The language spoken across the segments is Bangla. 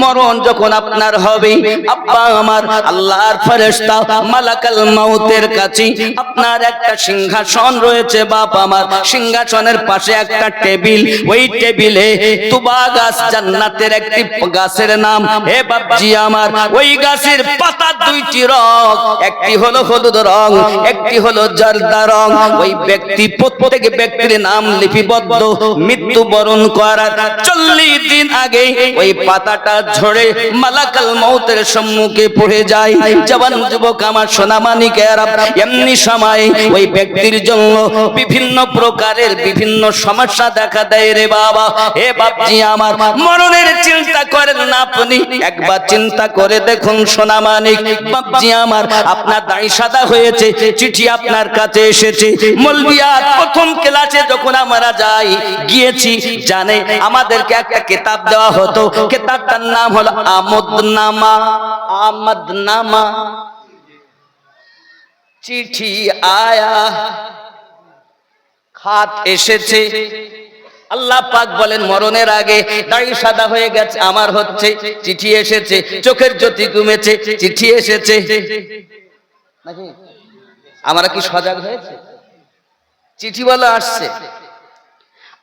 মরণ যখন আপনার হবে, আব্বা আমার আল্লাহর ফেরেশতা মালাকাল মাউতের কাছে আপনার একটা সিংহাসন রয়েছে বাপ আমার, সিংহাসনের পাশে একটা টেবিল, ওই টেবিলে তুবা গাছ, জান্নাতের একটি গাছের নাম, হে বাপজি আমার, ওই গাছের পাতা দুইটি রং, একটি হলো হলুদ রং, একটি হলো জর্দা রং। ওই ব্যক্তি, প্রত্যেক ব্যক্তির নাম লিপিবদ্ধ, মৃত্যুবরণ করার 40 দিন আগে ওই পাতাটা ঝরে মালাকাল মউতের সম্মুখে পড়ে যায়। জওয়ান যুবক আমার সোনামানিকেরা, এমনি সময় ওই ব্যক্তির জন্য বিভিন্ন প্রকারের বিভিন্ন সমস্যা দেখা দেয় রে বাবা। হে বাপজি আমার, মরণের চিন্তা করেন না আপনি, একবার চিন্তা করে দেখুন সোনামানিক বাপজি আমার, আপনার দাড়ি সাদা হয়েছে, চিঠি আপনার কাছে এসেছে। মলবিয়াত প্রথম ক্লাসে যখন আমরা যাই গিয়েছি, জানে আমাদেরকে একটা কিতাব দেওয়া হতো, কিতাবটার নাম হলো আমদনামা। আমদনামা, চিঠি আয়া, খাত এসেছে। আল্লাহ পাক বলেন মরণের আগে দাড়ি সাদা হয়ে গেছে, আমার হচ্ছে, চিঠি এসেছে, চোখের জ্যোতি কমেছে, চিঠি এসেছে। নাকি আমরা কি সজাগ হয়েছে? চিঠি বলা আসছে।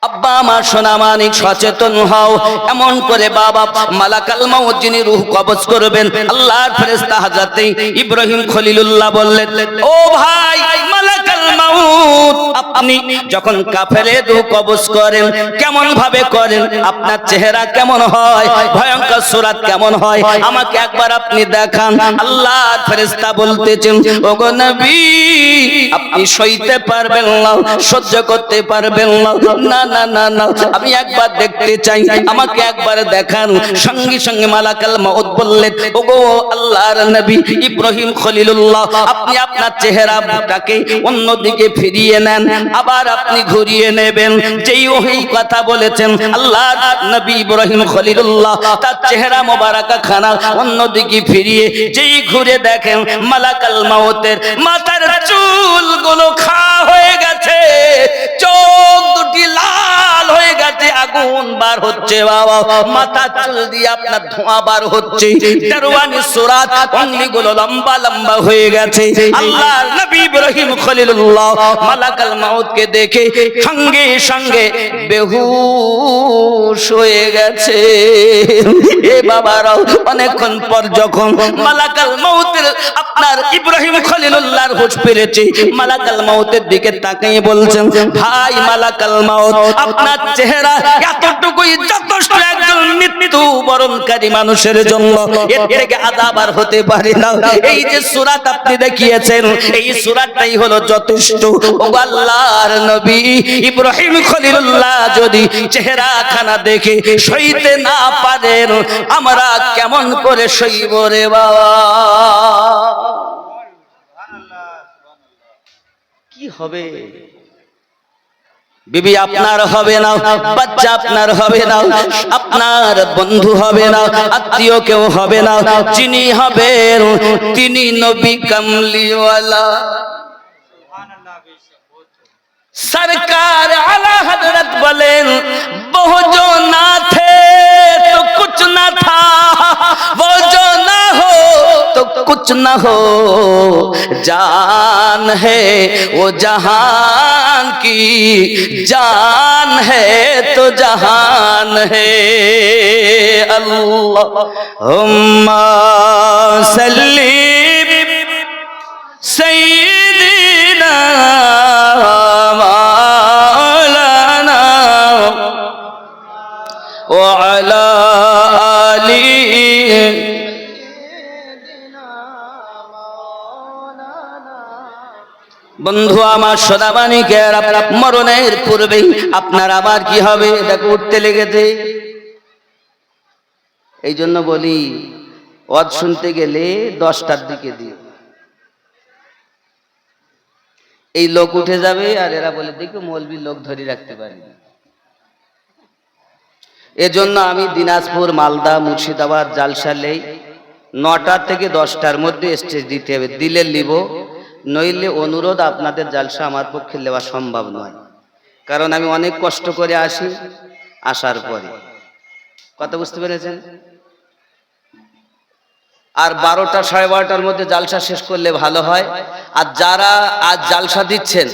আব্বা আমার সোনামানিক সচেতন হও, এমন করে বাবা মালাকাল মাউত যিনি রূহ কবজ করবেন, আল্লাহর ফেরেশতা হযরতে ইব্রাহিম খলিলুল্লাহ বললেন, ও ভাই মালাকাল মাউত, আপনি যখন কাফেরের রূহ কবজ করেন কেমন ভাবে করেন, আপনার চেহারা কেমন হয়, ভয়ঙ্কর সূরত কেমন হয়, আমাকে একবার আপনি দেখান। আল্লাহর ফেরেশতা বলতেছেন, ওগো নবী, আপনি সইতে পারবেন না, সহ্য করতে পারবেন না, না না না না, আমি একবার দেখতে চাই, আমাকে একবার দেখান। সঙ্গে সঙ্গে মালাকাল মাউত বললেন, ওগো আল্লাহর নবী ইব্রাহিম খলিলুল্লাহ, আপনি আপনার চেহারাটাকে অন্যদিকে ফিরিয়ে নেন, আবার আপনি ঘুরিয়ে নেবেন। যেই ওই কথা বলেছেন আল্লাহর নবী ইব্রাহিম খলিলুল্লাহ, তার চেহারা মোবারকা খানা অন্যদিকে ফিরিয়ে যেই ঘুরে দেখেন, মালাকাল মাউতের মাথার চুলগুলো খা হয়ে গেছে, চোখ দুটি লাল হয়ে গেছে, আগুন বার হচ্ছে বাবা, মাথা চুল দিয়ে আপনার ধোঁয়া বার হচ্ছে, দারওয়ানি সুরাত, অঙ্গলিগুলো লম্বা লম্বা হয়ে গেছে। আল্লাহর নবী ইব্রাহিম খলিলুল্লাহ মালাকাল মাউতকে দেখে সঙ্গে সঙ্গে বেহুশ হয়ে গেছে। এ বাবারা, অনেকক্ষণ পর যখন মালাকাল মাউতের আপনার ইব্রাহিম খলিলুল্লাহর হুঁশ ফিরেছে, মালাকাল মাউতের দিকে তাকিয়ে বলছেন, ভাই মালাকাল মাউত, আপনার চেহারা এতটুকুই যথেষ্ট একজন মৃত্যু বরণকারী মানুষের জন্য, এর থেকে আযাব আর হতে পারে না। এই যে সূরাত আপনি দেখিয়েছেন, এই সূরাতটাই হলো যথেষ্ট। ও আল্লাহর নবী ইব্রাহিম খলিলুল্লাহ যদি চেহারা খানা দেখে সইতে না পারেন, আমরা কেমন করে সইব রে বাবা? কি হবে? বিবি আপনার হবে না, বাচ্চা আপনার হবে না, আপনার বন্ধু হবে না, আত্মীয় কেউ হবে না, যিনি হবেন তিনি নবী কামলিওয়ালা সরকার আলা হযরত বলেন, বহু जो ना थे तो कुछ ना था, वो जो ना हो तो कुछ ना हो, जान है वो जहान की जान है तो जहान है। अल्लाहुम्मा सल्ली सय्यिदिना मौलाना व अला आली। বন্ধু আমার সোনামানিকের, মরণের পূর্বেই আপনার আবার কি হবে, দেখো উঠতে লেগেছে। এই জন্য বলি, ওয়াজ শুনতে গেলে 10টার দিকে দিও। এই লোক উঠে যাবে আর এরা বলে, দেখো মৌলবী লোক ধরে রাখতে পারি না। এজন্য আমি দিনাজপুর, মালদা, মুর্শিদাবাদ জালসা নেই, 9টা থেকে 10টার মধ্যে স্টেজ দিতে হবে। দিলে নিব, নইলে অনুরোধ, আপনাদের জালসা আমার পক্ষে নেওয়া সম্ভব নয়, কারণ আমি অনেক কষ্ট করে আসি, আসার পরে কথা বুঝতে পেরেছেন। আর 12টা সাড়ে 12টার মধ্যে জালসা শেষ করলে ভালো হয়। আর যারা আজ জালসা দিচ্ছেন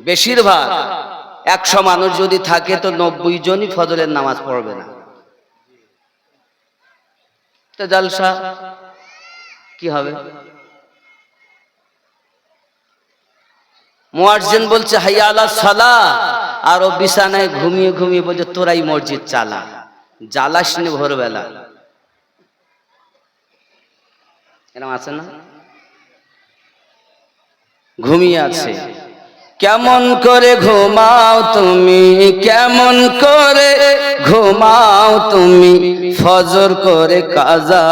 বেশিরভাগ 100 মানুষ যদি থাকে তো 90 জনই ফজরের নামাজ পড়বে না। তো জালসা কি হবে? মুয়াজ্জিন বলছে হাইয়া আলা সালাহ, আর ও বিছানায় ঘুমিয়ে ঘুমিয়ে বলছে তোরাই মসজিদ চালা, জ্বালাস নে ভোরবেলা। এরকম আছে না? ঘুমিয়ে আছে। কেমন করে ঘুমাও তুমি, কেমন করে ঘুমাও তুমি, ফজর করে কাজা,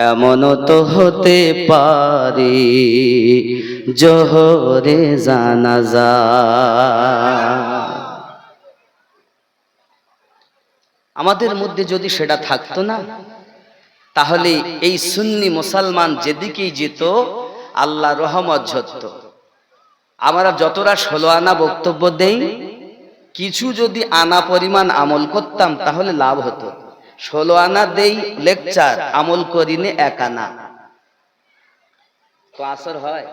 এমনও তো হতে পারে জোহরে জানাজা। আমাদের মধ্যে যদি সেটা থাকতো না, তাহলে এই সুন্নি মুসলমান যেদিকেই যেত আল্লাহ রহমত ঝরত। আমরা যতটা 16 আনা বক্তব্য দেই, কিছু যদি আনা পরিমাণ আমল করতাম তাহলে লাভ হতো। 16 আনা দেই লেকচার, আমল করিনে 1 আনা, তো আসর হয়?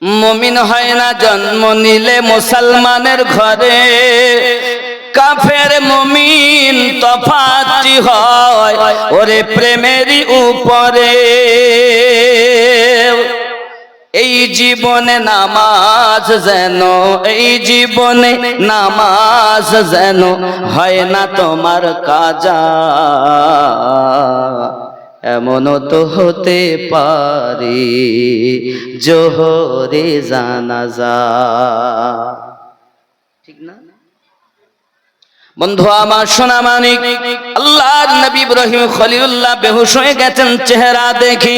মুমিন হয় না জন্ম নিলে মুসলমানের ঘরে, কাফের মুমিন তফাৎ হয় ওরে প্রেমেরই উপরে। এই জীবনে নামাজ যেন, এই জীবনে নামাজ যেন হয় না তোমার কাজা, এমনও তো হতে পারে জোহরে জানাজা। ঠিক না বন্ধু আমার? সোনা মানিক, আল্লাহর নবী ইব্রাহিম খলিলুল্লাহ বেহুশ হয়ে গেছেন চেহারা দেখে।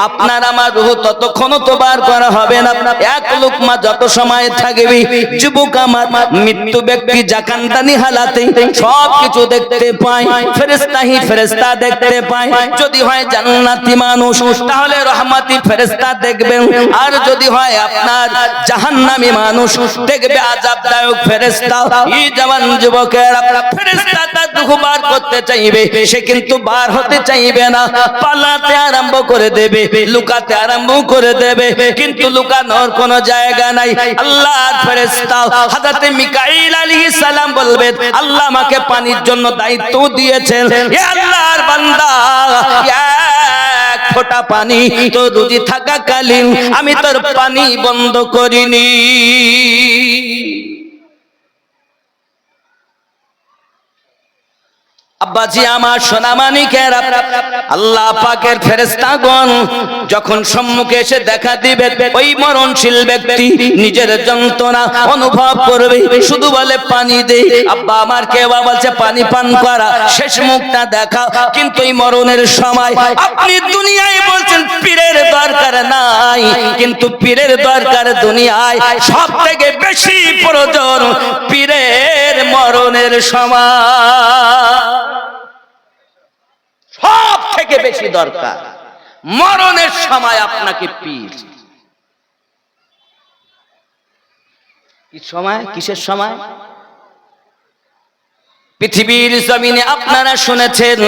আপনার আমার রূহ ততক্ষণ তো বার করা হবে না, এক লুকমা যত সময় থাকবে। যুবক আমার, মৃত্যু ব্যক্তি জাকান্দানি হালাতে সব কিছু দেখতে পায়, ফেরেশতাহি ফেরেশতা দেখতে পায়। যদি হয় জান্নাতি মানুষ তাহলে রহমতি ফেরেশতা দেখবেন, আর যদি হয় আপনার জাহান্নামী মানুষ দেখবে আযাবদায়ক ফেরেশতা। এই জওয়ান যুবকেরা, ফেরেশতা তার রূহ বার করতে চাইবে, সে কিন্তু বার হতে চাইবে না, পালাতে আরম্ভ করে দেবে, লুকাতে আরম্ভ করে দেবে, কিন্তু লুকানোর কোনো জায়গা নাই। আল্লাহর ফেরেশতা হযরত মিকাঈল আলাইহিস সালাম বলবেন, আল্লাহ আমাকে পানির জন্য দায়িত্ব দিয়েছেন, হে আল্লাহর বান্দা, এক ফোঁটা পানি তো রুজি থাকাকালীন আমি তোর পানি বন্ধ করিনি। আব্বাজি আমার, সোনা মানিকেরা, আল্লাহ পাকের ফেরেশতাগণ যখন সম্মুখে এসে দেখা দিবে, ওই মরণশীল ব্যক্তি নিজের যন্ত্রণা অনুভব করবে, শুধু বলে পানি দে। আব্বা আমার কেউ বলছে পানি পান করা, শেষ মুখটা দেখা, কিন্তু এই মরণের সময় আপনি দুনিয়ায় বলছেন পীরের দরকার নাই, কিন্তু পীরের দরকার দুনিয়ায় সব থেকে বেশি প্রয়োজন পীরের মরণের সময়। সব থেকে বেশি দরকার মরণের সময় আপনাকে পীর। কি সময়? কিসের সময়? পৃথিবীর জমিনে আপনারা শুনেছেন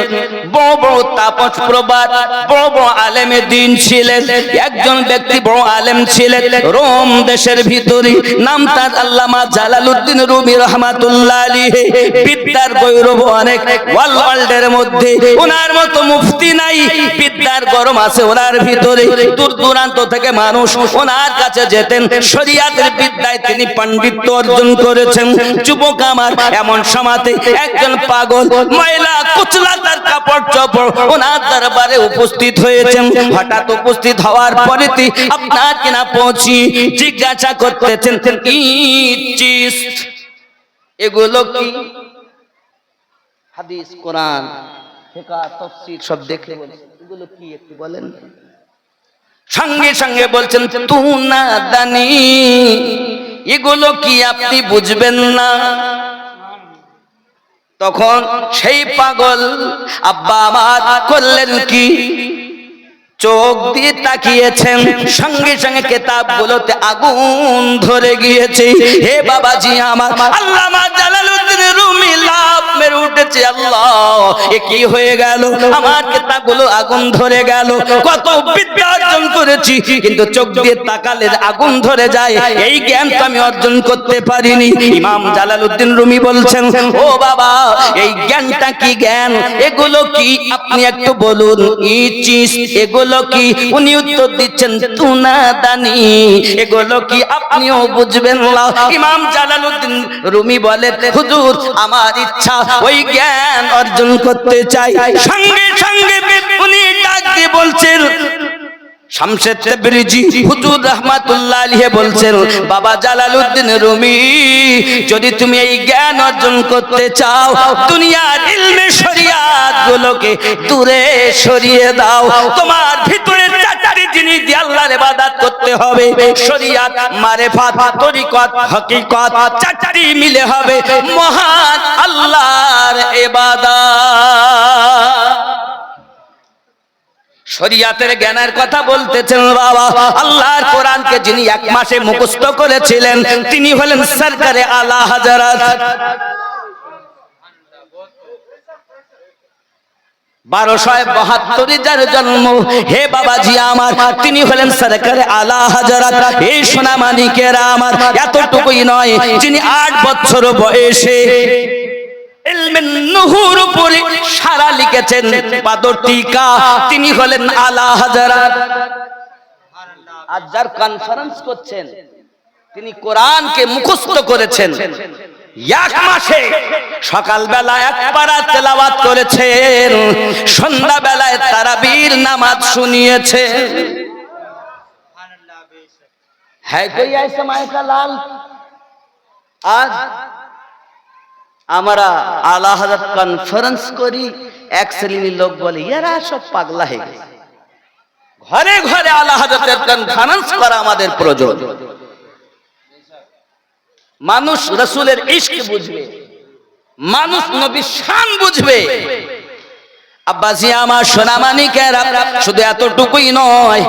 বড় বড় তাপস প্রবাদ, বড় বড় আলেমে দ্বীন ছিলেন। একজন ব্যক্তি বড় আলেম ছিলেন রোম দেশের ভিতরে, নাম তার আল্লামা জালালউদ্দিন রুমি রাহমাতুল্লাহ আলাইহি। বিদ্যার গৌরব অনেক, ওয়ার্ল্ডের মধ্যে ওনার মতো মুফতি নাই। বিদ্যার গরম আছে ওনার ভিতরে, দূর দূরান্ত থেকে মানুষ ওনার কাছে যেতেন, শরীয়তের বিদ্যায় তিনি পাণ্ডিত্য অর্জন করেছেন। যুবক আমার, এমন সময়তে একজন পাগল মহিলা কুচলা তার কাপড় চোপড় ওনার দরবারে উপস্থিত হয়েছেন। হঠাৎ উপস্থিত হওয়ার পরে আপনার কিনা পৌঁছি জিজ্ঞাসা করতেছেন, এগুলো কি? হাদিস, কোরআন, ফিকহ, তাফসীর সব দেখে এগুলো কি একটু বলেন। সঙ্গে সঙ্গে বলছেন, তু না দানি, এগুলো কি আপনি বুঝবেন না? তখন সেই পাগল আব্বা আমার করলেন কি, চোখ দিয়ে তাকিয়েছেন, সঙ্গে সঙ্গে কেতাবগুলোতে আগুন ধরে গিয়েছে। হে বাবাজি আমার, আল্লামা জালালউদ্দিন রুমি লাফ মেরে উঠেছে, আল্লাহ এ কি হয়ে গেল, আমার কেতাবগুলো আগুন ধরে গেল। কত বিদ্যা অর্জন করেছি, কিন্তু চোখ দিয়ে তাকালে আগুন ধরে যায়, এই জ্ঞান তো আমি অর্জন করতে পারিনি। ইমাম জালালউদ্দিন রুমি বলছেন, ও বাবা, এই জ্ঞানটা কি জ্ঞান, এগুলো কি আপনি একটু বলুন, ইচিস এগুলো কি? উনি উত্তর দিচ্ছেন, তুনা দানি, এগুলো কি আপনিও বুঝবেন না? ইমাম জালালউদ্দিন রুমি বলেন, হুজুর আমার ইচ্ছা ওই জ্ঞান অর্জন করতে চাই। সঙ্গে সঙ্গে উনি ডাক দিয়ে বলছেন, শামসেদ তাবরিজি হুজুর রাহমাতুল্লাহ আলাইহি বলছেন, বাবা জালালউদ্দিন রুমি, যদি তুমি এই জ্ঞান অর্জন করতে চাও, দুনিয়ার ইলমে শরিয়াত গুলোকে দূরে সরিয়ে দাও। তোমার ভিতরে চারটি জিনিস দিয়ে আল্লাহর ইবাদত করতে হবে, শরিয়াত, মারিফাত, তরিকত, হকিকত, চারটি মিলে হবে মহান আল্লাহর ইবাদত। শরিয়াতের জ্ঞানের কথা বলতেছেন বাবা। আল্লাহর কোরআনকে যিনি এক মাসে মুখস্থ করেছিলেন, তিনি হলেন সরকারে আলা হযরত 1272 যার জন্ম, হে বাবাজি আমার, তিনি হলেন সরকারে আলা হযরত। এই সোনামানিকেরা আমার, এতটুকুই নয়, যিনি 8 বছর বয়সে ইলমের নুহুর উপরে সারা লিখেছেন, পাদর টিকা, তিনি হলেন আলা হযরত। আজ যার কনফারেন্স করছেন, তিনি কোরআনকে মুখস্থ করেছেন, এক মাসে সকালবেলা এক পারা তেলাওয়াত করেছেন, সন্ধ্যাবেলায় তারাবির নামাজ শুনিয়েছেন। হ্যাঁ, কই ऐसा মাইকা লাল? আজ আমরা আলা হযরত কনফারেন্স করি, এক শ্রেণীর লোক বলে এরা সব পাগলা হয়ে গেছে। ঘরে ঘরে আলা হযরতের কনফারেন্স করা আমাদের প্রয়োজন। মানুষ রাসূলের ইশক বুঝবে, মানুষ নবীর শান বুঝবে। আব্বাসি আমার সোনামানিকেরা, শুধু এতটুকুই নয়,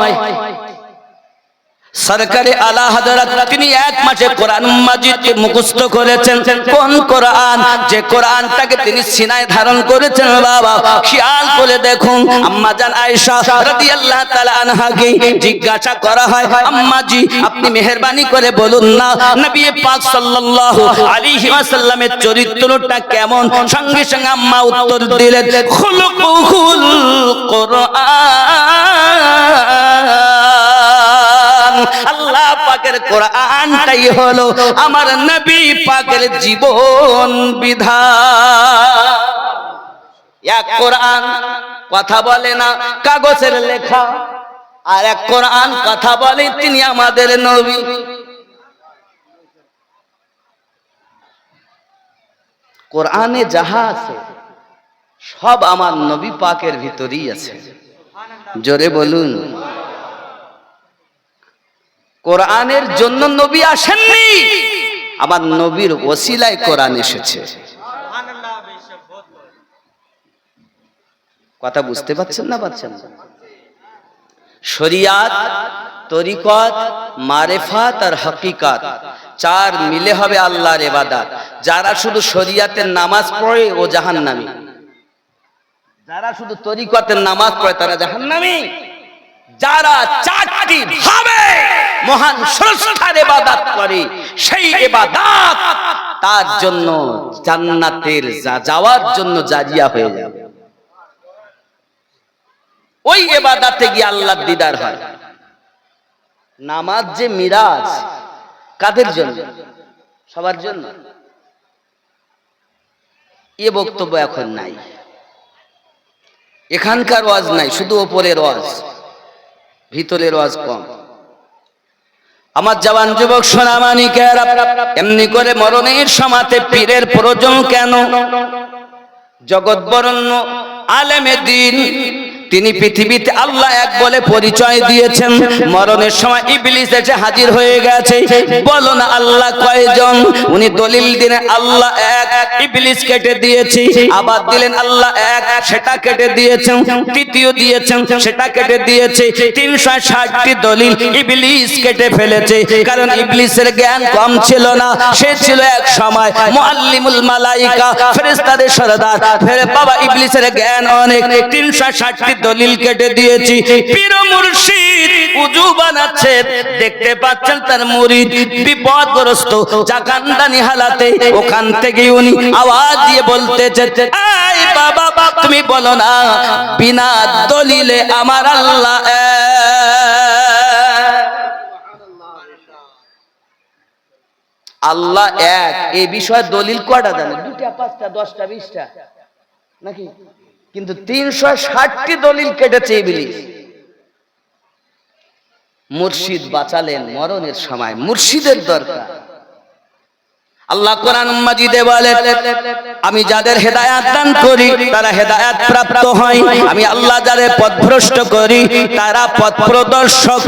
সরকারে আলা হযরত তিনি এক মাসে কোরআন মাজিদকে মুখস্থ করেছেন। কোন কোরআন? যে কোরআনটাকে তিনি সিনায় ধারণ করেছেন। বাবা খেয়াল করে দেখুন, আম্মা জান আয়েশা রাদিয়াল্লাহু তাআলা আনহাকে জিজ্ঞাসা করা হয়, আম্মা জি আপনি মেহেরবানি করে বলুন না, নবী পাক সাল্লাল্লাহু আলাইহি ওয়াসাল্লামের চরিত্রটা কেমন? সঙ্গে সঙ্গে আম্মা উত্তর দিলেন, খুলুকুল কোরআন। আল্লাহ পাকের কোরআনটাই হলো আমার নবী পাকের জীবন বিধান। এক কোরআন কথা বলে না, কাগজের লেখা, আর এক কোরআন কথা বলে, তিনি আমাদের নবী। কোরআনে যাহা আছে সব আমার নবী পাকের ভিতরেই আছে। জোরে বলুন। কোরআনের জন্য নবী আসেননি, আমার নবীর ওসিলায় কোরআন এসেছে। কথা বুঝতে পারছেন না পাচ্ছেন? শরিয়াত, তরিকত, মারিফাত আর হকিকত, চার মিলে হবে আল্লাহর ইবাদত। যারা শুধু শরিয়াতের নামাজ পড়ে ও জাহান্নামী, যারা শুধু তরিকতের নামাজ পড়ে তারা জাহান্নামী। যারা চারটি ভাবে মহান স্রষ্টার ইবাদত করে, সেই ইবাদত তার জন্য জান্নাতের যাওয়ার জন্য জারিয়া হয়ে যাবে। ওই ইবাদতে গিয়ে আল্লাহর দিদার হয়। নামাজ যে মিরাজ, কাদের জন্য? সবার জন্য। এ বক্তব্য এখন নাই, এখানকার ওয়াজ নাই, শুধু ওপরের ওয়াজ, ভিতরের ওয়াজ কম। আমার জওয়ান যুবক সোনামানিকেরা, এমনি করে মরণের সমাতে পীরের প্রয়োজন কেন? জগৎ বরণ্য আলেমে দ্বীন তিনি পৃথিবীতে আল্লাহ এক বলে পরিচয় দিয়েছেন। মরণের সময় ইবলিস এসে হাজির হয়ে গেছে। বলো না আল্লাহ কয়জন? উনি দলিল দিলেন আল্লাহ এক, ইবলিস কেটে দিয়েছে। আবার দিলেন আল্লাহ এক, সেটা কেটে দিয়েছেন। তৃতীয় দিয়েছেন, সেটা কেটে দিয়েছে। 360টি দলিল ইবলিস কেটে ফেলেছে। কারণ ইবলিসের জ্ঞান কম ছিল না, সে ছিল এক সময় মুআল্লিমুল মালাইকা, ফেরেশতাদের সরদার। ফেরে বাবা ইবলিসের জ্ঞান অনেক। 360টি দলিল কেটে দিয়েছি। পীর মুর্শিদ উজু বানাচ্ছে, দেখতে পাচ্ছেন তার মুরিদ বিপদগ্রস্ত জাকান্দানি হালাতে। ওখান থেকে উনি আওয়াজ দিয়ে বলতেছে, এই বাবা তুমি বলো না বিনা দলিলে আমার আল্লাহ আল্লাহ এক। এই বিষয়ে দলিল কয়টা জানেন? 2টা, 5টা, 10টা, 20টা নাকি? কিন্তু 360টি দলিল কেটেছে ইবলিস। মুর্শিদ বাঁচালেন মরণের সময়। মুর্শিদের দরকার। আল্লাহ কোরআন মাজিদে বলে, আমি যাদের হেদায়েত দান করি তারা হেদায়েত প্রাপ্ত হয়, আমি আল্লাহ যাদের পথভ্রষ্ট করি তারা পথ প্রদর্শক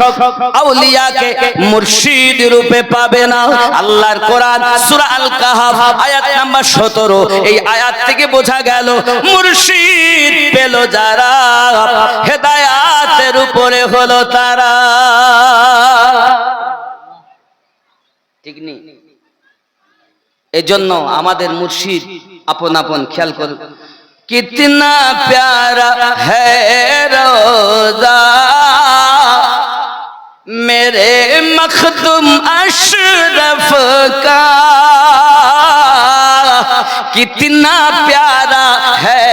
আউলিয়াকে মুর্শিদ রূপে পাবে না। আল্লাহর কোরআন সূরা আল কাহাফ আয়াত নাম্বার 17। এই আয়াত থেকে বোঝা গেল মুর্শিদ পেল যারা হেদায়েতের উপরে হলো তারা। ঠিক নেই? এজন্য আমাদের মুর্শিদ আপন আপন খেয়াল করুন। কিতনা প্যারা হ্যায় রোজা মেরে মখদুম अशरफ का, कितना प्यारा है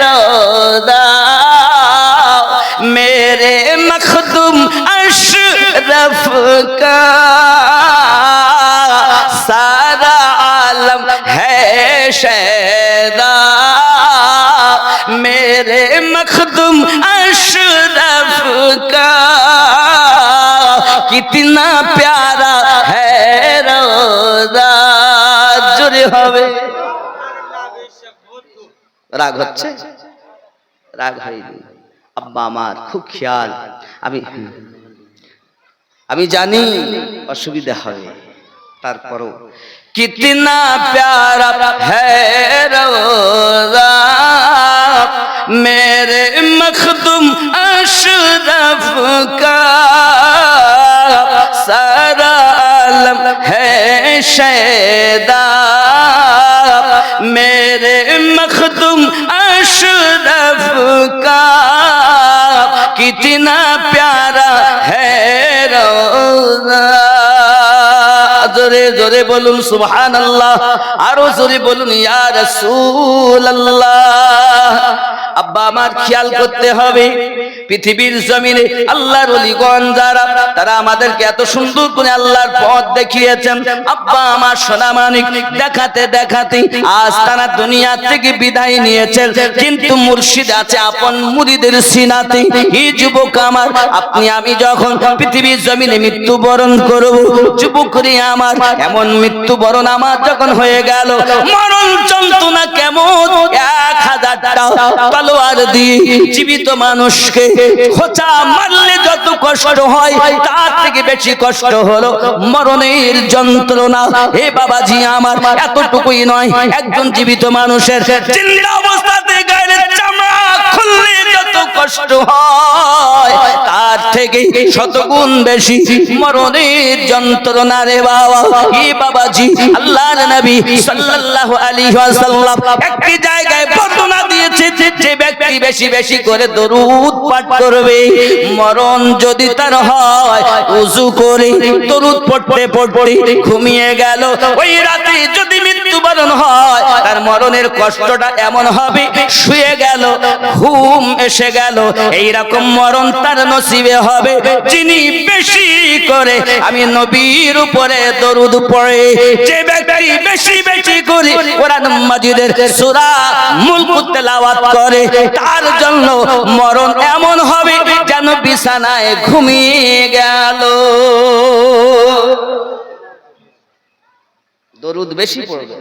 रोजा मेरे मखदुम अशरफ का, सारा आलम है शैदा मेरे मखदुम अशरफ का, कितना प्यारा है रोजा। জোরে হবে। রাগ হচ্ছে? রাগ হয়নি। আব্বা আমার খুব খেয়াল। আমি জানি অসুবিধা হবে, তারপরও कितना प्यारा है रोजा मेरे मखदुम अशरफ का, सारा आलम है शैदा मेरे मखदुम अशरफ का, कितना प्यारा है रोजा। জোরে জোরে বলুন সুবহানাল্লাহ, আরো জোরে বলুন ইয়া রাসূলুল্লাহ। আব্বা আমার খেয়াল করতে হবে, পৃথিবীর জমিনে আল্লাহর ওলিগণ যারা, তারা আমাদেরকে এত সুন্দর করে আল্লাহর পথ দেখিয়েছেন। আব্বা আমার সোনা মানিক দেখাতে দেখাতে আজ তারা দুনিয়া থেকে বিদায় নিয়েছেন, কিন্তু মুর্শিদ আছে আপন মুরিদের সিনাতে। এই যুবক আমার, আপনি আমি যখন পৃথিবীর জমিনে মৃত্যুবরণ করব, যুবক রে আমার, এমন মৃত্যুবরণ আমার যখন হয়ে গেল, মরণ যন্ত্রণা কেমন 1000টা তলোয়ার দিয়ে জীবিত মানুষকে খোঁচা মারলে যত কষ্ট হয়, তার থেকে বেশি কষ্ট হলো মরণের যন্ত্রণা। হে বাবাজি আমার, এতটুকুই নয়, একজন জীবিত মানুষের জিন্দা অবস্থাতে গায়ের চামড়া খুললে যত কষ্ট হয়, তার থেকে শতগুণ বেশি মরণের যন্ত্রণা রে বাবা। হে বাবাজি, আল্লাহর নবী সাল্লাল্লাহু আলাইহি ওয়াসাল্লাম একটি জায়গায় বর্ণনা দিয়েছে, যে ব্যক্তি বেশি বেশি করে দরুদ পাঠ করবে, মরণ যদি তার হয় ওযু করে দরুদ পড়তে পড়তে ঘুমিয়ে গেল, ওই রাতে যদি মৃত্যুবরণ হয়, তার মরণের কষ্টটা এমন হবে, শুয়ে গেল ঘুম এসে গেল, এই রকম মরণ তার নসিবে হবে যিনি বেশি করে আমি নবীর উপরে দরুদ পড়ে। যে ব্যক্তি বেশি বেশি করে কোরআন মাজিদের সূরা মুলক তেলাওয়াত করে, তার জন্য মরণ এমন হবে যেন বিছানায় ঘুমিয়ে গেল। দরুদ বেশি পড়বে,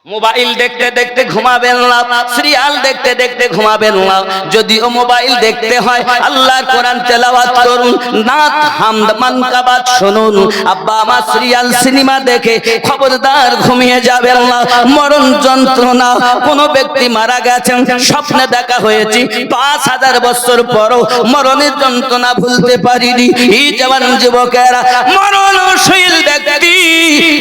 মোবাইল দেখতে দেখতে ঘুমাবেন না, সিরিয়াল দেখতে দেখতে ঘুমাবেন না। যদিও মোবাইল দেখতে হয়, আল্লাহর কোরআন তেলাওয়াত করুন, নাত হামদ মানকাবাত শুনুন। আব্বা আমার সিরিয়াল সিনেমা দেখে খবরদার ঘুমিয়ে যাবেন না। মরণ যন্ত্রণা, কোন ব্যক্তি মারা গেছেন, স্বপ্নে দেখা হয়েছে, 5000 বছর পরও মরণের যন্ত্রণা ভুলতে পারিনি। এই জওয়ান যুবকেরা, মরণশীল ব্যক্তি,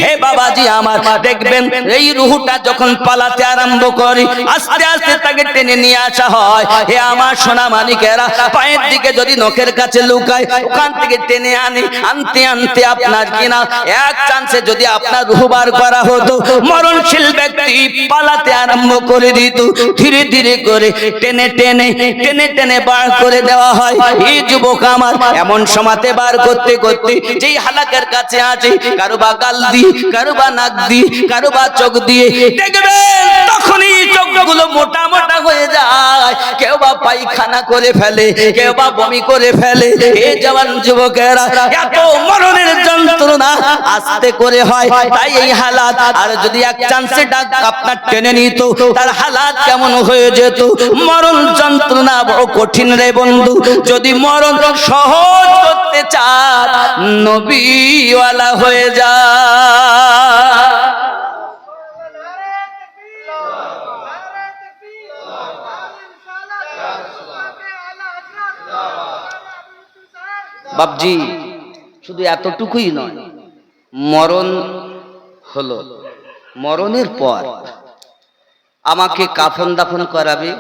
হে বাবাজি আমার, দেখবেন এই রূহটা যখন পালাতে আরম্ভ করে, আস্তে আস্তে তাকে টেনে নিয়ে আসা হয়। হে আমার সোনা মানিকেরা, পায়ের দিকে যদি নখের কাছে লুকায়, ওখান থেকে টেনে আনতে আনতে আপনার কিনা এক চান্সে যদি আপনার রূহ বার করা হতো, মরণশীল ব্যক্তি পালাতে আরম্ভ করে দিত। ধীরে ধীরে করে টেনে টেনে টেনে টেনে বার করে দেওয়া হয়। এই যুবক আমার এমন সমাতে বার করতে করতে যেই হালাকের কাছে আছে, কারোবা গাল দিয়ে, কারোবা নাক দিয়ে, কারোবা চোখ দিয়ে, দেখবেন তখনই চোখগুলো মোটা মোটা হয়ে যায়। কেউ বা পায়খানা করে ফেলে, কেউ বা বমি করে ফেলে। এই জওয়ান যুবকেরা, এত মরণের যন্ত্রণা আস্তে করে হয়, তাই এই হালাত। আর যদি এক চান্সে ডাক আপনার টেনে নিত, তার হালাত কেমন হয়ে যেত। মরণ যন্ত্রণা বড় কঠিন রে বন্ধু। যদি মরণ সহজ করতে চান, নবীওয়ালা হয়ে যা। বাপজি, শুধু এতটুকুই নয়, মরণ হলো, মরণের পর আমাকে কাফন দাফন করাবে।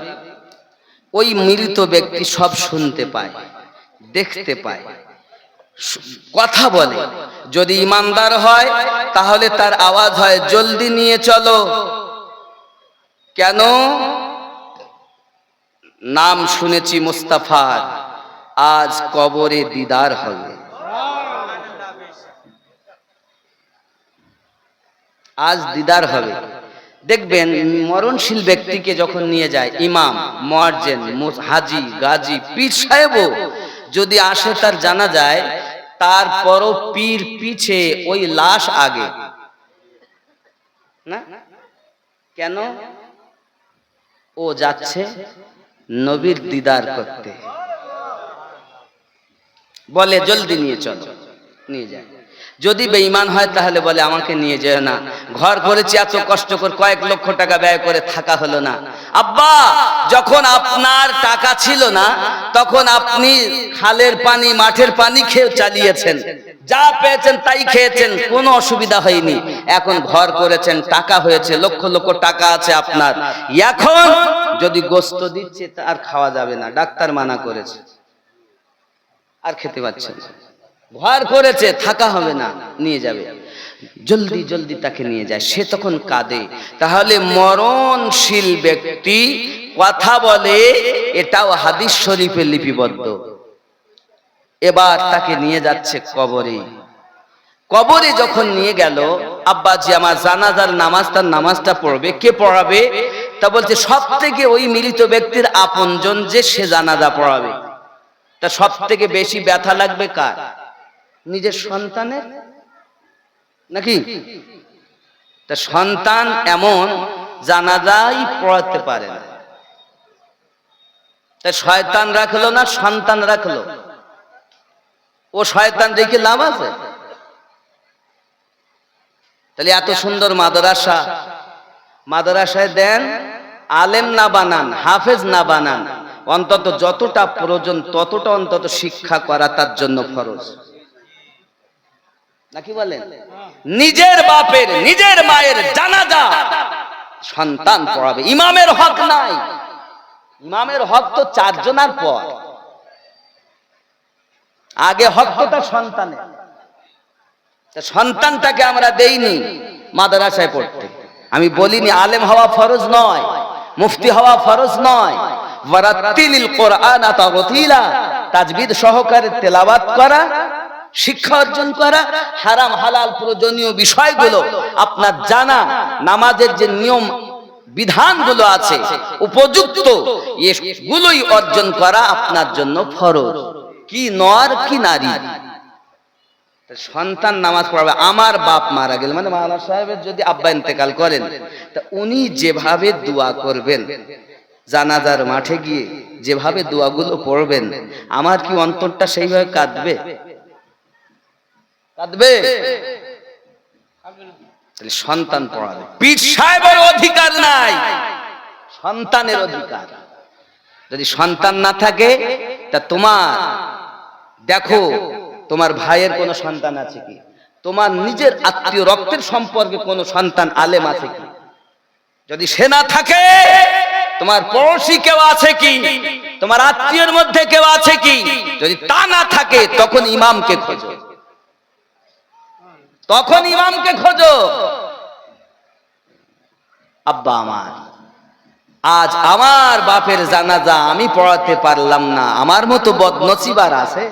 ওই মৃত ব্যক্তি সব শুনতে পায়, দেখতে পায়, কথা বলে। যদি ইমানদার হয় তাহলে তার আওয়াজ হয়, জলদি নিয়ে চলো। কেন? নাম শুনেছি মুস্তাফার, আজ কবরে দিদার হবে। আজ দিদার হবে। দেখবেন মরণশীল ব্যক্তিকে যখন নিয়ে যায় ইমাম, মুয়াজ্জিন, হাজী, গাজী, পীর সাহেবও যদি আসে তার জানা যায়, তারপরও পীর পিছে ওই লাশ আগে না। কেন? ও যাচ্ছে নবীর দিদার করতে, বলে জলদি নিয়ে চলো, নিয়ে যায়। যদি বেঈমান হয় তাহলে বলে আমাকে নিয়ে যেও না, ঘর করেছি এত কষ্ট করে, কয়েক লক্ষ টাকা ব্যয় করে থাকা হলো না। আব্বা, যখন আপনার টাকা ছিল না, তখন আপনি খালের পানি, মাঠের পানি খেয়ে চালিয়েছেন, যা পেয়েছেন তাই খেয়েছেন, কোনো অসুবিধা হয়নি। এখন ঘর করেছেন, টাকা হয়েছে, লক্ষ লক্ষ টাকা আছে আপনার। এখন যদি গোস্ত দিচ্ছে আর খাওয়া যাবে না, ডাক্তার মানা করেছে, আর খেতে পাচ্ছেন। ঘর করেছে, থাকা হবে না, নিয়ে যাবে। জলদি জলদি তাকে নিয়ে যায়, সে তখন কাঁদে। তাহলে মরণশীল ব্যক্তি কথা বলে, এটাও হাদিস শরীফে লিপিবদ্ধ। এবার তাকে নিয়ে যাচ্ছে কবরে। কবরে যখন নিয়ে গেল, আব্বাজি আমার জানাজার নামাজ, তার নামাজটা পড়বে, কে পড়াবে? তা বলছে সব থেকে ওই মৃত ব্যক্তির আপনজন যে, সে জানাজা পড়াবে। তা সব থেকে বেশি ব্যথা লাগবে কার? নিজের সন্তানের নাকি? তা সন্তান এমন জানাজাই পড়াতে পারে না, তা শয়তান রাখলো না, সন্তান রাখলো। ও শয়তান রেখে লাভ আছে? তাহলে এত সুন্দর মাদ্রাসা, মাদ্রাসায় দেন, আলেম না বানান, হাফেজ না বানান, অন্তত যতটা প্রয়োজন ততটা অন্তত শিক্ষা করা তার জন্য ফরজ নাকি বলেন? নিজের বাপের, নিজের মায়ের জানাজা সন্তান পড়াবে। ইমামের হক নাই, ইমামের হক তো 4 জনের পর, আগে হক তো তার সন্তানের। সন্তানটাকে আমরা দেইনি মাদ্রাসায় পড়তে। আমি বলিনি আলেম হওয়া ফরজ নয়, মুফতি হওয়া ফরজ নয়। ওয়ারাতিলিল কুরআনা তারতিলা, তাজবিদ সহকারে তেলাওয়াত করা, শিক্ষা অর্জন করা, হারাম হালাল প্রয়োজনীয় বিষয়গুলো আপনার জানা, নামাজের যে নিয়ম বিধানগুলো আছে উপযুক্ত, এগুলোই অর্জন করা আপনার জন্য ফরজ। কি নর কি নারী, সন্তান নামাজ পড়াবে। আমার বাপ মারা গেলে, মানে মাওলানা সাহেবের যদি আব্বা ইন্তেকাল করেন, তা উনি যেভাবে দোয়া করবেন, জানাজার মাঠে গিয়ে যেভাবে দোয়াগুলো পড়বেন, আমার কি অন্তরটা সেইভাবে কাঁদবে? কাঁদবে? তাহলে সন্তান পড়াবে। পীর সাহেবের অধিকার নাই, সন্তানের অধিকার। যদি সন্তান না থাকে, তা তোমার দেখো তোমার ভাইয়ের কোনো সন্তান আছে কি, তোমার নিজের আত্মীয় রক্তের সম্পর্কে কোনো সন্তান আলেম আছে কি? যদি সে না থাকে, তোমার পড়োশি কেউ আছে কি, তোমার আত্মীয়ের মধ্যে কেউ আছে কি? যদি তা না থাকে, তখন ইমামকে খোঁজো, তখন ইমামকে খোঁজো। আব্বা আমার, আজ আমার বাপের জানাজা আমি পড়াতে পারলাম না, আমার মতো বদনসিব আর আছে?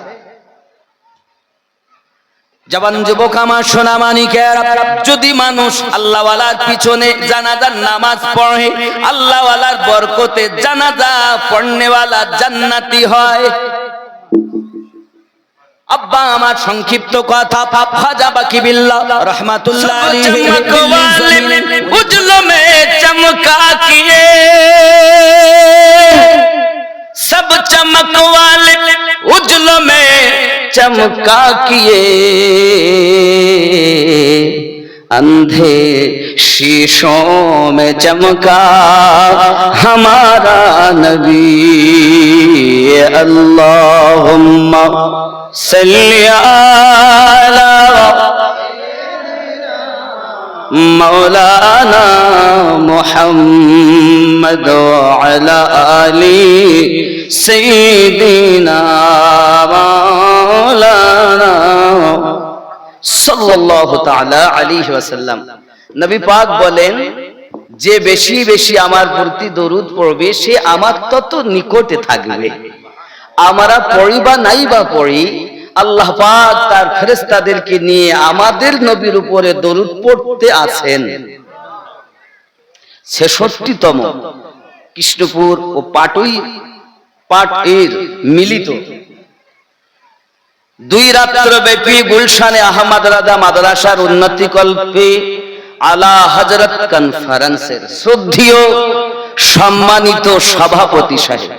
জবান যুবক আমার সোনা মানিকের, যদি মানুষ আল্লাহওয়ালার পিছনে জানাজার নামাজ পড়ে, আল্লাহওয়ালার বরকতে জানাজা পড়নেওয়ালা জান্নাতি হয়। আব্বা আমার সংক্ষিপ্ত কথা, খাজা বাকি বিল্লাহ রহমাতুল্লাহ আলাইহি, উজলো মে চমকা কিয়ে सब चमक वाले उजलों में चमका किए, अंधे शीशों में चमका हमारा नबी। अल्लाहुम्मा सल्ली अला मौलाना मुहम्मद अला आली सय्यिदिना मौलाना সাল্লাল্লাহু তাআলা আলাইহি ওয়াসাল্লাম। নবী পাক বলেন, যে বেশি বেশি আমার প্রতি দরুদ পড়বে, সে আমার তত নিকটে থাকবে। আমরা পড়ি বা নাই বা পড়ি, আল্লাহ পাক তার ফেরেশতাদেরকে নিয়ে আমাদের নবীর উপরে দরুদ পড়তে আছেন। 66তম কৃষ্ণপুর ও পাট-এর মিলিত 2 রাত্র ব্যাপী গুলশানে আহমদ রাজা মাদ্রাসার উন্নতি কল্পে আলা হযরত কনফারেন্সের শ্রদ্ধেয় সম্মানিত সভাপতি সাহেব,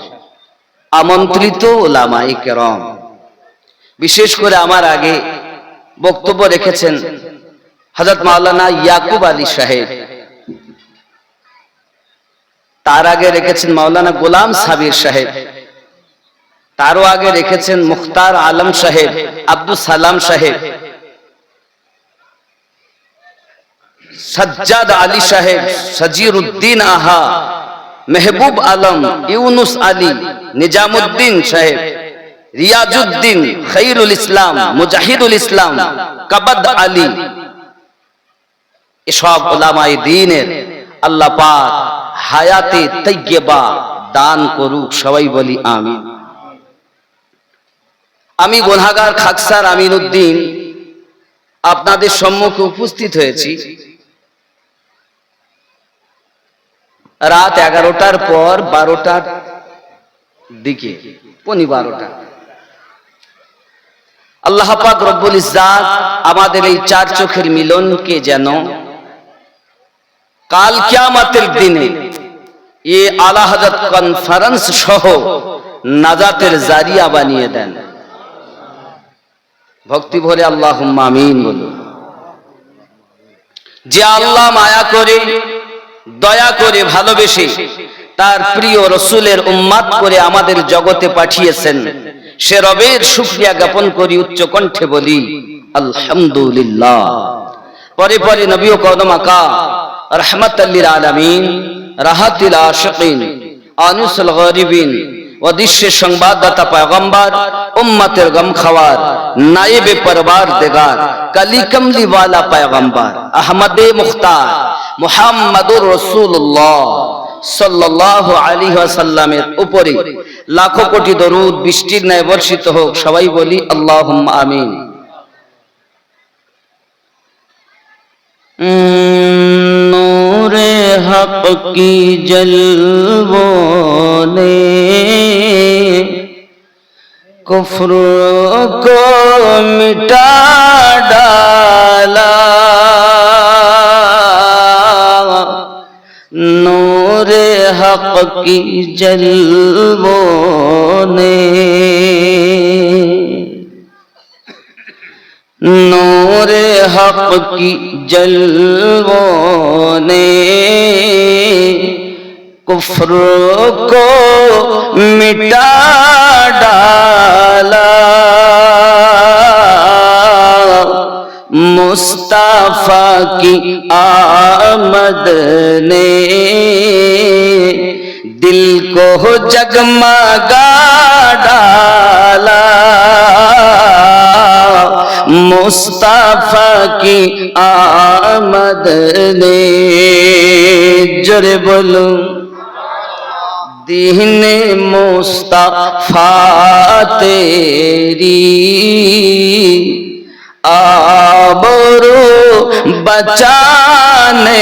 আমন্ত্রিত উলামায়ে কেরাম, বিশেষ করে আমার আগে বক্তব্য রেখেছেন হযরত মাওলানা ইয়াকুব আলী সাহেব, তার আগে রেখেছেন মাওলানা গোলাম সাবির সাহেব, তারও আগে রেখেছেন মুখতার আলম সাহেব, আব্দুল সালাম সাহেব, সজ্জাদ আলী সাহেব, সজিরউদ্দিন আহা, মেহবুব আলম, ইউনুস আলী, নিজামুদ্দিন সাহেব, রিয়াজউদ্দিন, খৈরুল ইসলাম, মুজাহিদুল ইসলাম, কাবাদ আলী, এসব উলামায়ে দ্বীনের আল্লাহ পাক হায়াতে তাইয়্যিবা দান করুক, সবাই বলি আমিন। আমি গুনাহগার খাকসার আমিনউদ্দিন আপনাদের সম্মুখে উপস্থিত হয়েছি রাত 11টার পর 12টার দিকে, পৌনে 12টা। আল্লাহ পাক রব্বুল ইজ্জাত আমাদের এই 4 চোখের মিলনকে যেন কাল কিয়ামতের দিনে এ আলা হযরত কনফারেন্স সহ নাজাতের জারিয়া বানিয়ে দেন। ভক্তি ভরে আল্লাহুম্মা আমিন বলুন। যে আল্লাহ মায়া করে, দয়া করে, ভালোবেসে তার প্রিয় রাসূলের উম্মত করে আমাদের জগতে পাঠিয়েছেন, সে রবের শুকরিয়া জ্ঞাপন করি, উচ্চ কণ্ঠে বলি আলহামদুলিল্লাহ। পরে পরে নবী ও কদম আকা রাহমাতাল লিল আলামিন, রাহাতিল আশিকিন, আনিসুল গরিবিন, ওদিশের সংবাদদাতা পয়গম্বর, উম্মতের গম খাওয়ার, নায়েবে পরওয়ারদিগার, কালি কমলি ওয়ালা পয়গম্বর আহমদে মুখতার মুহাম্মাদুর রাসূলুল্লাহ সাল্লাল্লাহু আলাইহি ওয়াসাল্লামের উপরে লাখো কোটি দরুদ বৃষ্টির ন্যায় বর্ষিত হোক, সবাই বলি আল্লাহুম্মা আমিন। নূরে হক কি জলবো নে کفر کو مٹا ڈالا نور حق کی جلووں نے نور حق کی جلووں نے کفر کو مٹا ڈالا مصطفیٰ کی آمد نے دل کو جگمگا ڈالا مصطفیٰ کی آمد نے جرے بولو دین مصطفیٰ تیری آبرو بچانے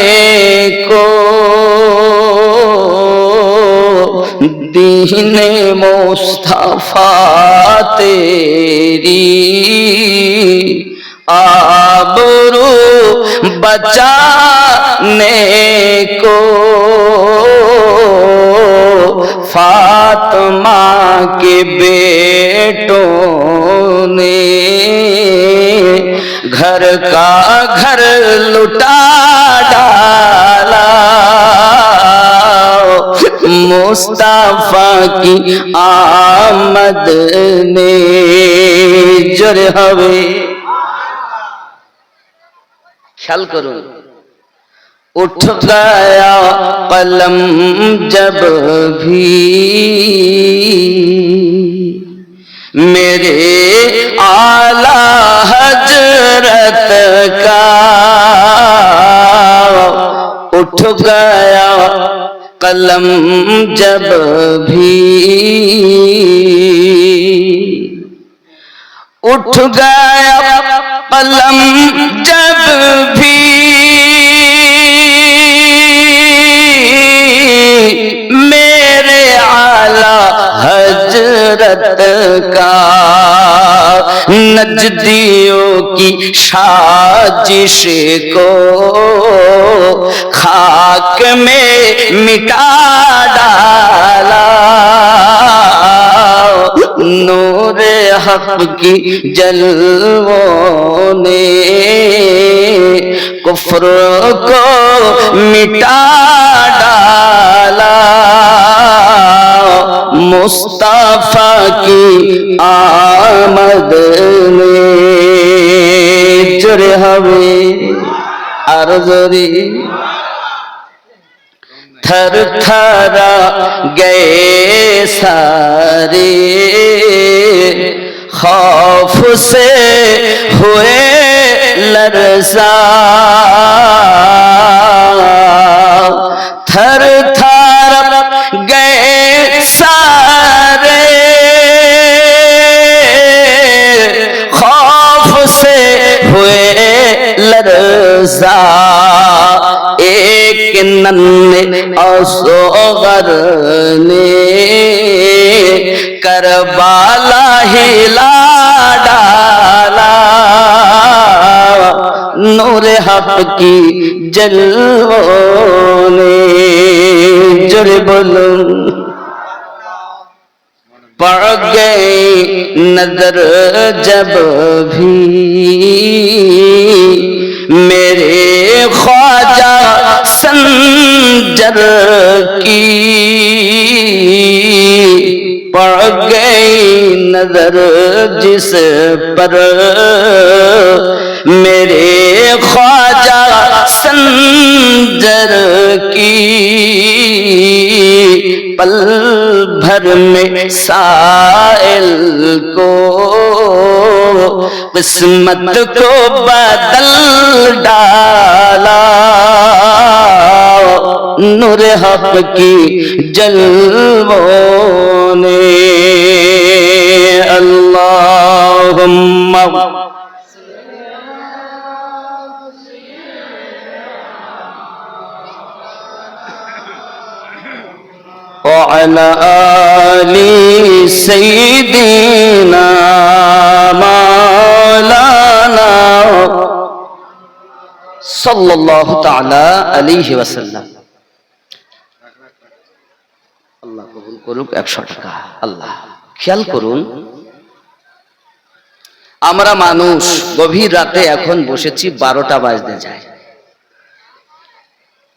کو دین مصطفیٰ تیری آبرو بچانے کو فاطمہ کے بیٹوں نے گھر کا گھر لٹا ڈالا مصطفیٰ کی آمد نے جرے ہوئے خیال کرو اٹھ گیا قلم جب بھی میرے اعلیٰ حضرت کا اٹھ گیا قلم جب بھی اٹھ گیا قلم جب بھی میرے اعلیٰ حضرت کا نجدیوں کی سازش کو خاک میں مٹا ڈالا نور حق کی جلووں نے کفر کو مٹا ڈالا مصطفیٰ کی آمد نے جرے ہوئے عرضی تھر تھرا گئے سارے خوف سے ہوئے لرزا تھر تھر گئے سارے خوف سے ہوئے لرزا ایک ننھے اصغر نے کربلا ہلا ڈالا نور حق کی جلووں نے جرے بولو پڑ گئی نظر جب بھی میرے خواجہ سنجر کی پڑ گئی نظر جس پر میرے خواجہ سنجر کی پل بھر میں سائل کو قسمت کو بدل ڈالا نور حق کی جلووں نے اللہم وعلى آل سيدنا مولانا সাল্লাল্লাহু তাআলা আলাইহি ওয়াসাল্লাম। আল্লাহ কবুল করুক। 100 টাকা। আল্লাহ খেয়াল করুন, আমরা মানুষ গভীর রাতে এখন বসেছি, 12টা বাজতে যায়।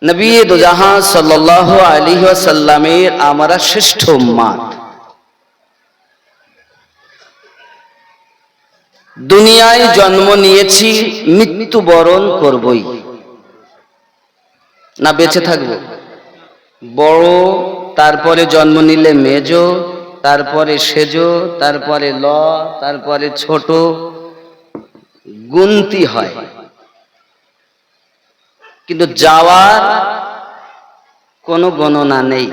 নবী দুজাহান সাল্লাল্লাহু আলাইহি ওয়াসাল্লামের আমরা শ্রেষ্ঠ উম্মত। দুনিয়ায় জন্ম নিয়েছি, মৃত্যুবরণ করবই, না বেঁচে থাকব? বড়, তারপরে জন্ম নিলে মেজ, তারপরে সেজ, তারপরে ল, তারপরে ছোট, গুনতি হয়। কিন্তু যাওয়ার কোনো গণনা নেই।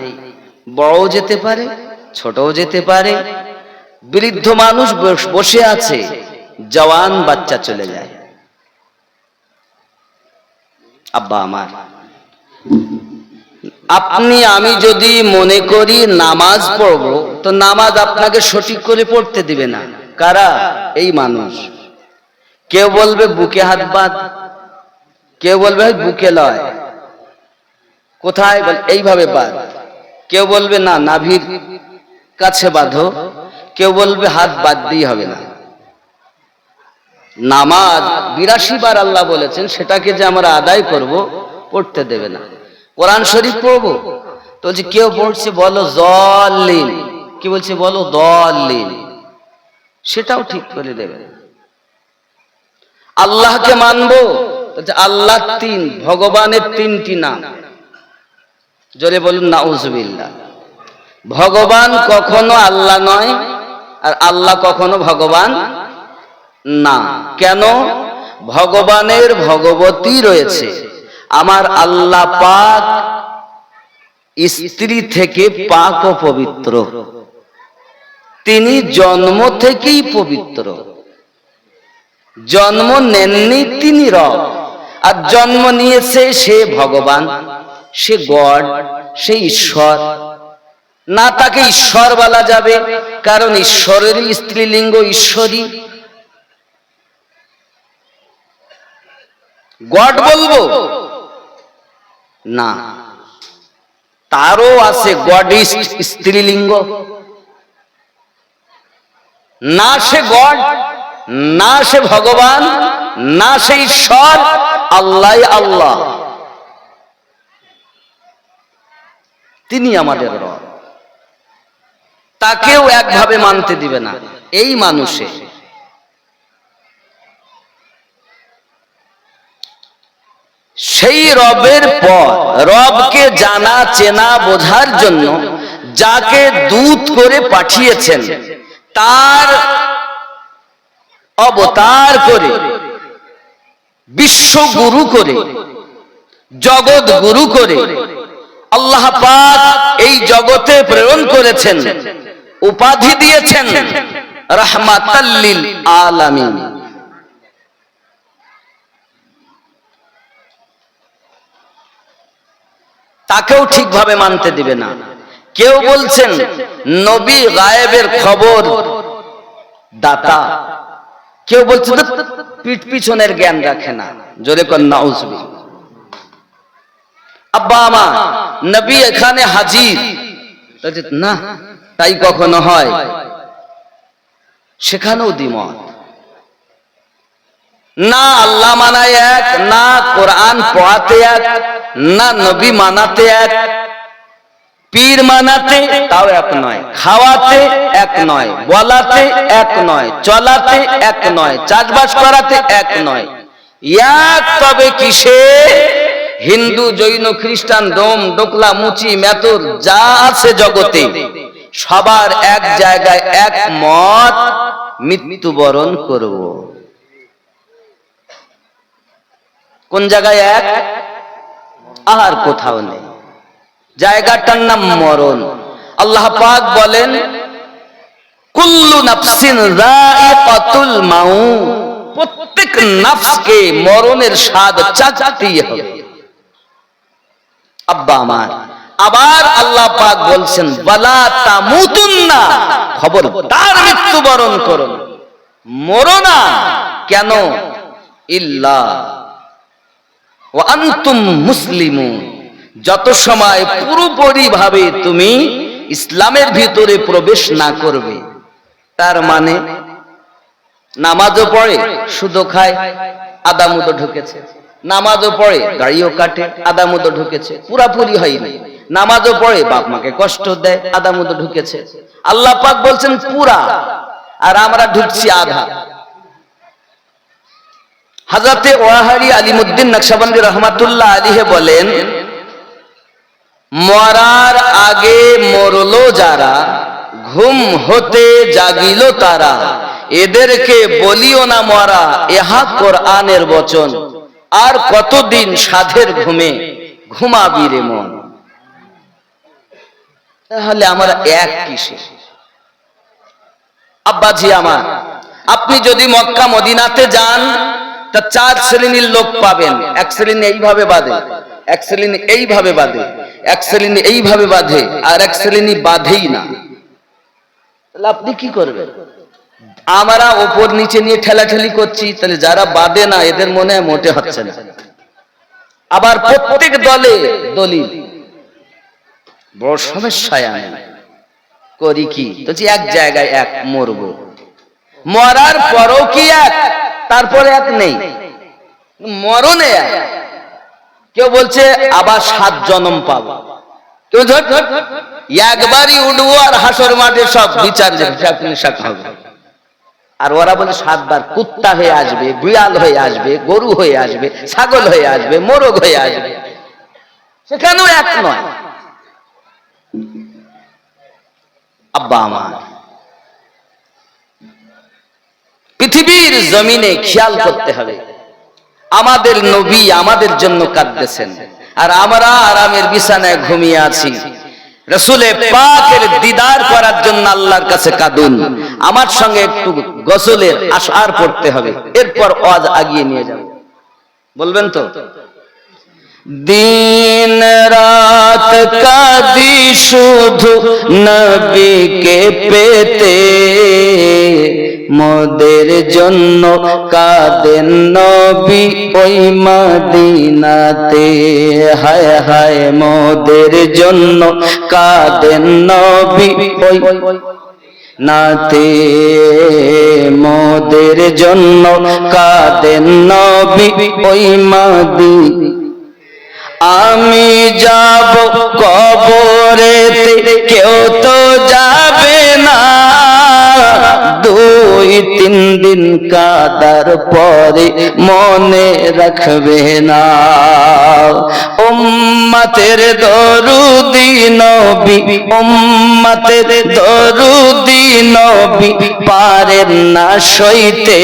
বড়ও যেতে পারে, ছোটও যেতে পারে। বৃদ্ধ মানুষ বসে আছে, জওয়ান বাচ্চা চলে যায়। আব্বা আমার, আপনি আমি যদি মনে করি নামাজ পড়ব, তো নামাজ আপনাকে সঠিক করে পড়তে দিবে না। কারা? এই মানুষ। কেউ বলবে বুকে হাত বাঁধ, কেউ বলবে বুকে লয়। কোথায়? এইভাবে বাঁধ। কেউ বলবে না নাভির কাছে বাঁধো, কেউ বলবে হাত বাদ দিয়ে হবে না। নামাজ 82 বার আল্লাহ বলেছেন, সেটাকে যে আমরা আদায় করব, পড়তে দেবে না। কোরআন শরীফ পড়বো তো যে কেউ পড়ছে বলো দলিল, কি বলছে বলো দলিল, সেটাও ঠিক করে দেবে। আল্লাহকে মানবো, আল্লাহ 3, ভগবানের 3টি নাম। জোরে বলুন নাউজুবিল্লাহ। ভগবান কখনো আল্লাহ নয়, আর আল্লাহ কখনো ভগবান না। কেন? ভগবানের ভগবতী রয়েছে। আমার আল্লাহ পাক স্ত্রী থেকে পাক ও পবিত্র, তিনি জন্ম থেকেই পবিত্র। জন্ম নেননি তিনি রব, আর জন্ম নিয়েছে সে ভগবান, সে গড, সে ঈশ্বর। না তাকে ঈশ্বর বলা যাবে, কারণ ঈশ্বরেরই স্ত্রীলিঙ্গ ঈশ্বরী। গড বলবো না, তারও আছে গডিস্ট স্ত্রীলিঙ্গ। না সে গড, না সে ভগবান, না সে ঈশ্বর, আল্লাহ আল্লাহ, তিনি আমাদের রব। তাকেও একভাবে মানতে দিবে না এই মানুষে। সেই রবের পর রবকে জানা চেনা বোঝার জন্য যাকে দূত করে পাঠিয়েছেন, তার অবতার করে, বিশ্বগুরু করে, জগৎ গুরু করে আল্লাহ পাক এই জগতে প্রেরণ করেছেন, উপাধি দিয়েছেন রাহমাতাল লিল আলামিন। তাকেও ঠিকভাবে মানতে দিবে না। কেউ বলছেন নবী গায়েবের খবর দাতা, কেউ বলছেন পিঠ পিছনের জ্ঞান রাখে না। জোরে কোন নাউজুবিল্লাহ। আব্বা আমার, নবী এখানে হাজির, না তাই কখনো হয়? সেখানেও দ্বিমত। না আল্লাহ মানায় এক, না কোরআন পড়াতে এক, না নবী মানাতে এক, পীর মানাতে তাও এক নয়, খাওয়াতে এক নয়, বলাতে এক নয়, চলাতে এক নয়, চাষবাস করাতে এক নয়। এক তবে কিসে? হিন্দু, জৈন, খ্রিস্টান, ডোম, ডোকলা, মুচি, মেতর যা আছে জগতে সবার এক জায়গায় এক মত, মৃত্যুবরণ করব। কোন জায়গায় এক? আর কোথাও নেই। জায়গাটার নাম মরণ। আল্লাহ পাক বলেন কুল্লু নাফসিন যায়িকাতুল মাউত, প্রত্যেক নফসকে মরণের স্বাদ চাখতেই হবে। আব্বা আমার, আবার আল্লাহ পাক বলছেন ওয়ালা তামুতুন্না, খবরদার মৃত্যুবরণ করো না, মরো না। কেন? ইল্লা ওয়া আনতুম মুসলিমুন, যত সময় পুরোপুরি ভাবে তুমি ইসলামের ভিতরে প্রবেশ না করবে। তার মানে নামাজও পড়ে, সুদও খায়, আদামুদও ঢুকেছে, নামাজও পড়ে, গাড়িও কাটে, আদামুদও ঢুকেছে, পুরাপুরি হয়নি। নামাজও পড়ে, বাপ মাকে কষ্ট দেয়, আদামুদও ঢুকেছে। আল্লাহ পাক বলছেন পুরা, আর আমরা ঢুকছি আধা। হযরতে ওয়াহারি আলিমউদ্দিন নকশবন্দি রহমাতুল্লাহ আলাইহি বলেন, মরার আগে মরলো যারা, ঘুম হতে জাগিল তারা, এদেরকে বলিও না মরা, ইহা কোরআনের বচন, আর কতদিন সাধের ঘুমে ঘুমাবি রে মন। তাহলে আমরা এক কিসে? আব্বাজি আমার, আপনি যদি মক্কা মদিনাতে যান তা 4 শ্রেণীর লোক পাবেন। এক শ্রেণী এইভাবে বাঁধে, এক শ্রেণী এইভাবে বাঁধে, এক শ্রেণী এইভাবে বাঁধে, আর এক শ্রেণী বাঁধেই না। তাহলে আপনি কি করবেন? আমরা ওপর নিচে নিয়ে ঠেলাঠেলি করছি, তাহলে যারা বাঁধে না এদের মনে হয় মোটে হচ্ছে না। আবার প্রত্যেক দলে দলিল, বড় সমস্যায় আমি করি কি, তো এক জায়গায় এক মরবো, মরার পরও কি এক, তারপরে এক নেই, মরণে এক। কেউ বলছে আবার 7 জন্ম পাবো, কেউ একবারই উঠবো আর হাসর মাঠে সব বিচার হবে। আর ওরা বলে 7 বার কুত্তা হয়ে আসবে, বিড়াল হয়ে আসবে, গরু হয়ে আসবে, ছাগল হয়ে আসবে, মোরগ হয়ে আসবে, সেখানেও এক নয়। আব্বা আমার, পৃথিবীর জমিনে খেয়াল করতে হবে, আমাদের নবী আমাদের জন্য কাঁদতেছেন, আর আমরা আরামের বিছানায় ঘুমিয়ে আছি। রাসূলে পাকের দিদার করার জন্য আল্লাহর কাছে কাঁদুন। আমার সঙ্গে একটু গোসলের আশার পড়তে হবে, এরপর ওয়াজ আগিয়ে নিয়ে যাব। বলবেন তো? দিন রাত কাঁদি শুধু নবীকে পেতে, মোদের জন্য কাঁদেন নবী ওই মদিনাতে। হায় হায় মোদের জন্য কাঁদেন নবী ওই নাতে, মোদের জন্য কাঁদেন নবী ওই মদিনাতে। আমি যাব কবরেতে, কেউ তো যাবে না, 2-3 দিন কাদার পরে মনে রাখবে না। উম্মতের দরুদি নবী, উম্মতের দরুদি নবী পারেন না সইতে,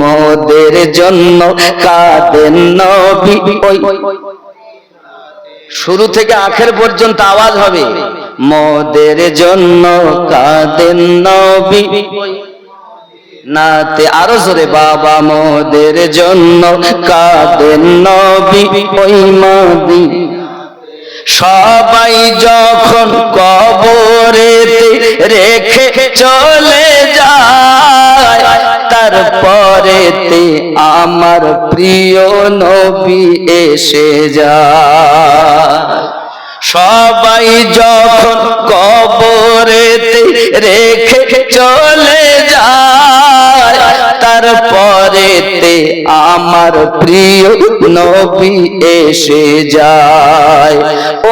মোদের জন্য কাঁদেন নবী ওই। শুরু থেকে আখের পর্যন্ত আওয়াজ হবে, মোদের জন্য কাঁদেন নবী নাতে। আরো জোরে, বাবা মোদের জন্য কাঁদেন নবী ওই মদিনা। সবাই যখন কবরেতে রেখে চলে যায়, তারপরেতে আমার প্রিয় নবী এসে যায়। সবাই যখন কবরেতে রেখে চলে যায়, তারপরেতে আমার প্রিয় নবী এসে যায়।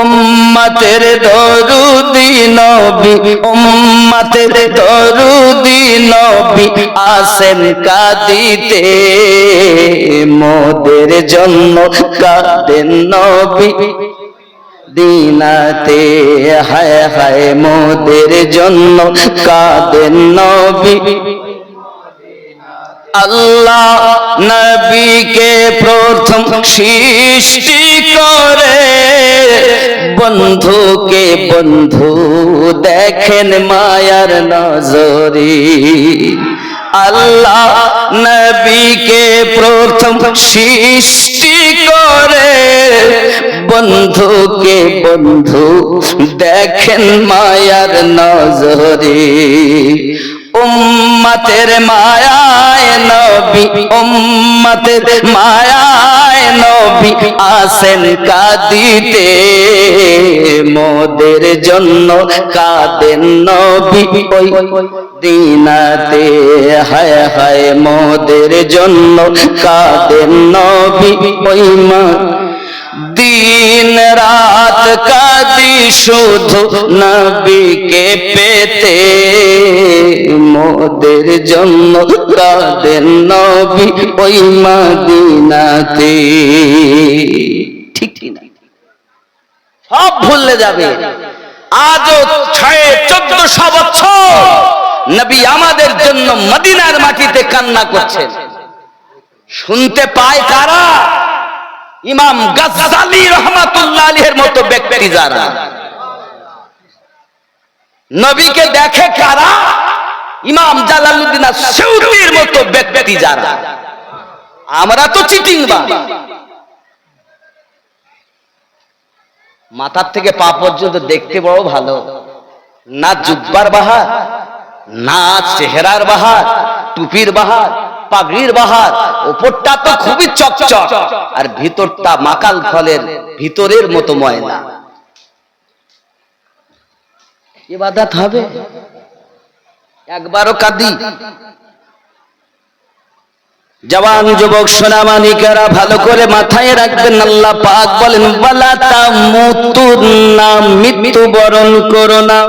উম্মতের দরুদি নবী, উম্মতের দরুদি নবী আসেন কাঁদিতে, মোদের জন্য কাঁদেন নবী দিনাতে। হায় হায় মোদের জন্য কাঁদেন নবী। আল্লাহ নবীকে প্রথম সৃষ্টি করে, বন্ধুকে বন্ধু দেখেন মায়ার নজরে। আল্লাহ নবীকে প্রথম সৃষ্টি করে, বন্ধুকে বন্ধু দেখেন মায়ার নজরে, উম্মতের মায়ায় নবী, উম্মতের মায়ায় নবী আসেন কাঁদিতে, মোদের জন্য কাঁদেন নবী ওই দিনাতে, হায় হায় মোদের জন্য কাঁদেন নবী ওই মা, দিন রাত কাঁদি শুধু নবীকে পেতে, মোদের জন্য কাঁদেন নবী ওই মদিনাতে। ঠিক না? সব ভুলে যাবে। আজও 1400 বছর নবী আমাদের জন্য মদিনার মাটিতে কান্না করছেন। শুনতে পায় কারা? ইমাম গাজ্জালী রহমাতুল্লাহ আলাইহির মতো ব্যক্তি যারা। নবীকে দেখে কারা? ইমাম জালালউদ্দিন আস-সুয়ুতির মতো ব্যক্তি যারা। আমরা তো চিটিংবাজ। মাথার থেকে পা পর্যন্ত দেখতে বড় ভালো, না জুব্বার বাহার, না চেহারার বাহার, টুপির বাহার, পাগড়ির বাহার, উপরটা তো খুবই চকচক আর ভিতরটা মাকাল ফলের ভিতরের মতো ময়লা। ইবাদত হবে? একবারও কাঁদি? জওয়ান যুবক সোনামানিকেরা ভালো করে মাথায় রাখবেন, আল্লাহ পাক বলেন ওয়ালা তামুতুন্না, মৃত্যুবরণ করো না